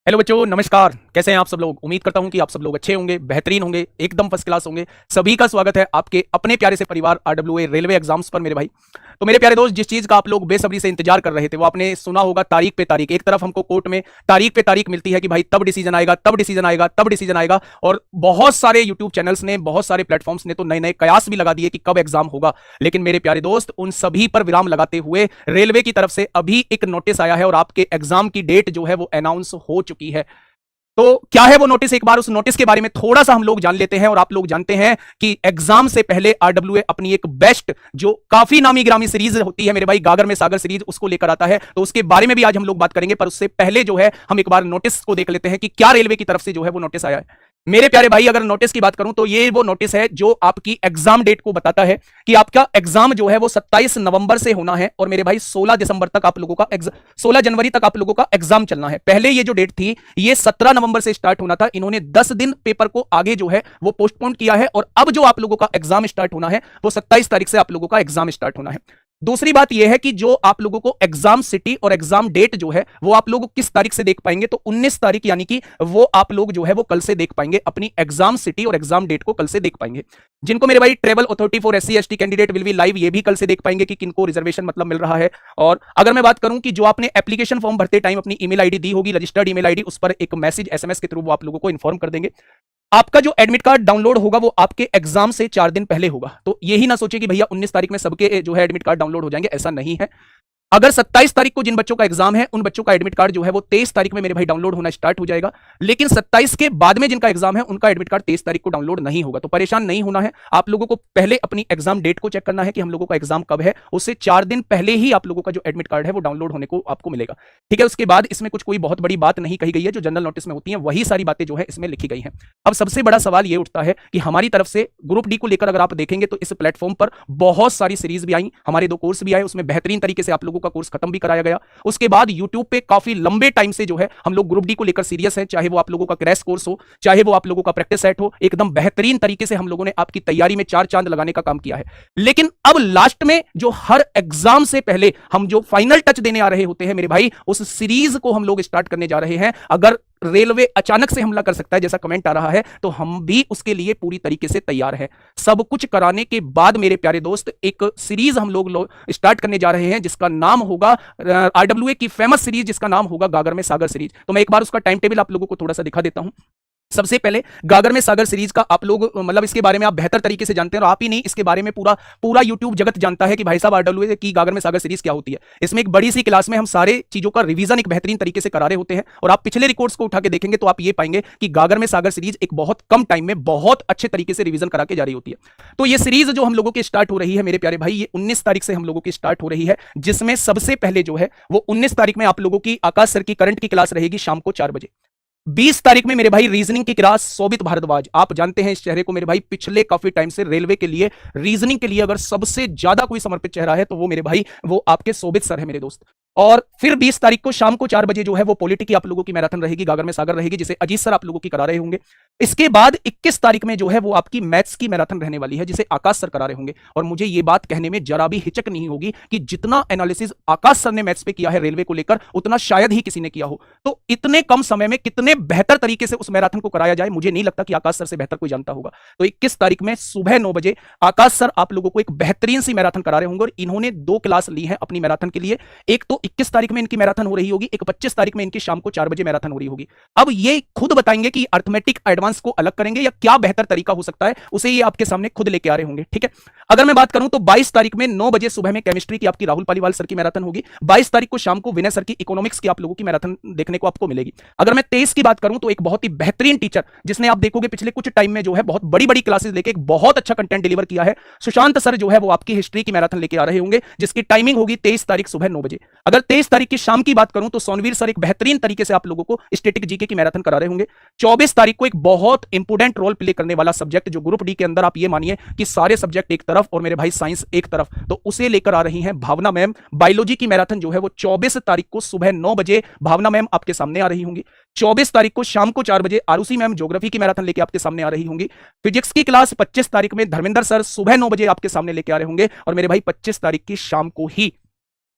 Hello बच्चों, नमस्कार। कैसे हैं आप सब लोग? उम्मीद करता हूं कि आप सब लोग अच्छे होंगे, बेहतरीन होंगे, एकदम फर्स्ट क्लास होंगे। सभी का स्वागत है आपके अपने प्यारे से परिवार आरडब्ल्यूए रेलवे एग्जाम्स पर मेरे भाई। तो मेरे प्यारे दोस्त, जिस चीज का आप लोग बेसब्री से इंतजार कर रहे थे वो आपने सुना होगा। तारीख पे तारीख, एक तरफ हमको कोर्ट में तारीख पे तारीख मिलती है कि भाई तब डिसीजन आएगा, तब डिसीजन आएगा, तब डिसीजन आएगा। और बहुत सारे यूट्यूब चैनल्स ने, बहुत सारे प्लेटफॉर्म्स ने तो नए नए कयास भी लगा दिए कि कब एग्जाम होगा। लेकिन मेरे प्यारे दोस्त, उन सभी पर विराम लगाते हुए रेलवे की तरफ से अभी एक नोटिस आया है और आपके एग्जाम की डेट जो है वो अनाउंस हो चुकी है। तो क्या है वो नोटिस? एक बार उस नोटिस के बारे में थोड़ा सा हम लोग जान लेते हैं। और आप लोग जानते हैं कि एग्जाम से पहले आरडब्ल्यूए अपनी एक बेस्ट, जो काफी नामी ग्रामी सीरीज होती है मेरे भाई, गागर में सागर सीरीज, उसको लेकर आता है। तो उसके बारे में भी आज हम लोग बात करेंगे। पर उससे पहले जो है हम एक बार नोटिस को देख लेते हैं कि क्या रेलवे की तरफ से जो है वो नोटिस आया है। मेरे प्यारे भाई, अगर नोटिस की बात करूं तो ये वो नोटिस है जो आपकी एग्जाम डेट को बताता है कि आपका एग्जाम जो है वो 27 नवंबर से होना है। और मेरे भाई 16 दिसंबर तक आप लोगों का 16 जनवरी तक आप लोगों का एग्जाम चलना है। पहले ये जो डेट थी ये 17 नवंबर से स्टार्ट होना था। इन्होंने 10 दिन पेपर को आगे जो है वो पोस्टपोन किया है। और अब जो आप लोगों का एग्जाम स्टार्ट होना है वो 27 तारीख से आप लोगों का एग्जाम स्टार्ट होना है। दूसरी बात यह है कि जो आप लोगों को एग्जाम सिटी और एग्जाम डेट जो है वो आप लोग किस तारीख से देख पाएंगे, तो 19 तारीख, यानी कि वो आप लोग जो है वो कल से देख पाएंगे। अपनी एग्जाम सिटी और एग्जाम डेट को कल से देख पाएंगे। जिनको मेरे भाई travel authority for SC ST candidate will be live, ये भी कल से देख पाएंगे कि किनको रिजर्वेशन मतलब मिल रहा है। और अगर मैं बात करूं कि जो आपने एप्लीकेशन फॉर्म भरते टाइम अपनी ईमेल आईडी दी होगी, रजिस्टर्ड ईमेल आईडी, उस पर एक मैसेज एसएमएस के थ्रू वो आप लोगों को इन्फॉर्म कर देंगे। आपका जो एडमिट कार्ड डाउनलोड होगा वो आपके एग्जाम से 4 दिन पहले होगा। तो यही ना सोचिए कि भैया 19 तारीख में सबके जो है एडमिट कार्ड डाउनलोड हो जाएंगे, ऐसा नहीं है। अगर 27 तारीख को जिन बच्चों का एग्जाम है उन बच्चों का एडमिट कार्ड जो है वो 23 तारीख में मेरे भाई डाउनलोड होना स्टार्ट हो जाएगा। लेकिन 27 के बाद में जिनका एग्जाम है उनका एडमिट कार्ड 23 तारीख को डाउनलोड नहीं होगा। तो परेशान नहीं होना है। आप लोगों को पहले अपनी एग्जाम डेट को चेक करना है कि हम लोगों का एग्जाम कब है। उससे 4 दिन पहले ही आप लोगों का जो एडमिट कार्ड है वो डाउनलोड होने को आपको मिलेगा। ठीक है, उसके बाद इसमें कुछ कोई बहुत बड़ी बात नहीं कही गई है। जो जनरल नोटिस में होती है वही सारी बातें जो है इसमें लिखी गई है। अब सबसे बड़ा सवाल ये उठता है कि हमारी तरफ से ग्रुप डी को लेकर अगर आप देखेंगे तो इस प्लेटफॉर्म पर बहुत सारी सीरीज भी आई, हमारे 2 कोर्स भी आए, उसमें बेहतरीन तरीके से आप लोगों का कोर्स खत्म भी कराया गया। उसके बाद YouTube पे काफी लंबे टाइम से जो है हम लोग ग्रुप डी को लेकर सीरियस है। चाहे वो आप लोगों का क्रैश कोर्स हो, चाहे वो आप लोगों का प्रैक्टिस सेट हो, एकदम बेहतरीन तरीके से हम लोगों ने आपकी तैयारी में 4 चांद लगाने का काम किया है। लेकिन अब लास्ट में जो हर एग्जाम से पहले हम जो फाइनल टच देने आ रहे होते हैं मेरे भाई, उस सीरीज को हम लोग स्टार्ट करने जा रहे हैं। अगर रेलवे अचानक से हमला कर सकता है जैसा कमेंट आ रहा है, तो हम भी उसके लिए पूरी तरीके से तैयार हैं। सब कुछ कराने के बाद मेरे प्यारे दोस्त एक सीरीज हम लोग स्टार्ट करने जा रहे हैं जिसका नाम होगा आरडब्ल्यूए की फेमस सीरीज, जिसका नाम होगा गागर में सागर सीरीज। तो मैं एक बार उसका टाइम टेबल आप लोगों को थोड़ा सा दिखा देता हूं। सबसे पहले गागर में सागर सीरीज का आप लोग मतलब इसके बारे में आप बेहतर तरीके से जानते हैं, और आप ही नहीं इसके बारे में पूरा पूरा यूट्यूब जगत जानता है कि भाई साहब आरडब्ल्यूए की गागर में सागर सीरीज क्या होती है। इसमें एक बड़ी सी क्लास में हम सारे चीजों का रिवीजन एक बेहतरीन तरीके से करा रहे होते हैं। और आप पिछले रिकॉर्ड्स को उठा के देखेंगे तो आप ये पाएंगे कि गागर में सागर सीरीज एक बहुत कम टाइम में बहुत अच्छे तरीके से रिवीजन करा के जा रही होती है। तो ये सीरीज जो हम लोगों की स्टार्ट हो रही है मेरे प्यारे भाई, ये 19 तारीख से हम लोगों की स्टार्ट हो रही है। जिसमें सबसे पहले जो है वो 19 तारीख में आप लोगों की आकाश सर की करंट की क्लास रहेगी शाम को 4 बजे। 20 तारीख में मेरे भाई रीजनिंग की क्लास शोभित भारद्वाज, आप जानते हैं इस चेहरे को मेरे भाई, पिछले काफी टाइम से रेलवे के लिए रीजनिंग के लिए अगर सबसे ज्यादा कोई समर्पित चेहरा है तो वो मेरे भाई वो आपके शोभित सर है मेरे दोस्त। और फिर 20 तारीख को शाम को 4 बजे जो है वो पॉलिटी की आप लोगों की मैराथन रहेगी, गागर में सागर रहेगी, जिसे अजीत सर आप लोगों की करा रहे होंगे। इसके बाद 21 तारीख में जो है वो आपकी मैथ्स की मैराथन रहने वाली है, जिसे आकाश सर करा रहे होंगे। और मुझे ये बात कहने में जरा भी हिचक नहीं होगी कि जितना एनालिसिस आकाश सर ने मैथ्स पे किया है रेलवे को लेकर, उतना शायद ही किसी ने किया हो। तो इतने कम समय में कितने बेहतर तरीके से उस मैराथन को कराया जाए, मुझे नहीं लगता कि आकाश सर से बेहतर कोई जानता होगा। तो 21 तारीख में सुबह 9 बजे आकाश सर आप लोगों को एक बेहतरीन सी मैराथन करा रहे होंगे। और इन्होंने 2 क्लास ली है अपनी मैराथन के लिए। एक तो 21 तारीख में इनकी मैराथन हो रही होगी, एक 25 तारीख में इनकी शाम को 4 बजे मैराथन हो रही होगी। अब ये खुद बताएंगे कि अर्थमेटिक एडवांस को अलग करेंगे या क्या बेहतर तरीका हो सकता है, उसे ये आपके सामने खुद लेके आ रहे होंगे। ठीक है, अगर मैं बात करूं तो 22 तारीख में 9 बजे सुबह में केमिस्ट्री की आपकी राहुल पालीवाल सर की मैराथन होगी। 22 तारीख को शाम को विनय सर की इकोनॉमिक्स की आप लोगों की मैराथन देखने को आपको मिलेगी। अगर मैं 23 की बात करूं तो एक बहुत ही बेहतरीन टीचर, जिसने आप देखोगे पिछले कुछ टाइम में जो है बहुत बड़ी बड़ी क्लासेस लेके एक बहुत अच्छा कंटेंट डिलीवर किया है, सुशांत सर जो है वो आपकी हिस्ट्री की मैराथन लेके आ रहे होंगे, जिसकी टाइमिंग होगी 23 तारीख सुबह 9 बजे। अगर 23 तारीख की शाम की बात करूं तो सोनवीर सर एक बेहतरीन तरीके से आप लोगों को स्टैटिक जीके की मैराथन करा रहे होंगे। 24 तारीख को एक बहुत इंपोर्टेंट रोल प्ले करने वाला सब्जेक्ट, जो ग्रुप डी के अंदर आप ये मानिए कि सारे सब्जेक्ट एक तरफ और मेरे भाई साइंस एक तरफ, तो उसे लेकर आ रही हैं भावना मैम। बायोलॉजी की मैराथन जो है वो 24 तारीख को सुबह 9 बजे भावना मैम आपके सामने आ रही होंगी। 24 तारीख को शाम को 4 बजे आरुषि मैम ज्योग्राफी की मैराथन लेके आपके सामने आ रही होंगी। फिजिक्स की क्लास 25 तारीख में धर्मेंद्र सर सुबह 9 बजे आपके सामने लेके आ रहे होंगे। और मेरे भाई 25 तारीख की शाम को ही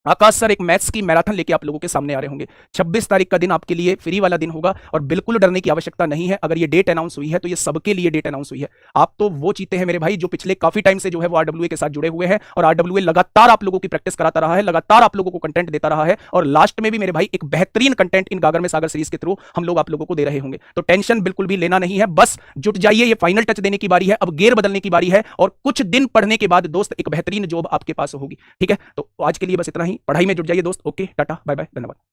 आकाश सर एक मैथ्स की मैराथन लेके आप लोगों के सामने आ रहे होंगे। 26 तारीख का दिन आपके लिए फ्री वाला दिन होगा और बिल्कुल डरने की आवश्यकता नहीं है। अगर ये डेट अनाउंस हुई है तो ये सबके लिए डेट अनाउंस हुई है। आप तो वो चीते हैं मेरे भाई जो पिछले काफी टाइम से जो है वो आरडब्ल्यूए के साथ जुड़े हुए हैं और आरडब्ल्यूए लगातार आप लोगों की प्रैक्टिस कराता रहा है, लगातार आप लोगों को कंटेंट देता रहा है और लास्ट में भी मेरे भाई एक बेहतरीन कंटेंट इन गागर में सागर सीरीज के थ्रू हम लोग आप लोगों को दे रहे होंगे। तो टेंशन बिल्कुल भी लेना नहीं है, बस जुट जाइए। ये फाइनल टच देने की बारी है, अब गियर बदलने की बारी है और कुछ दिन पढ़ने के बाद दोस्त एक बेहतरीन जॉब आपके पास होगी। ठीक है, तो आज के लिए बस इतना ही। पढ़ाई में जुट जाइए दोस्त। ओके, टाटा, बाय बाय, धन्यवाद।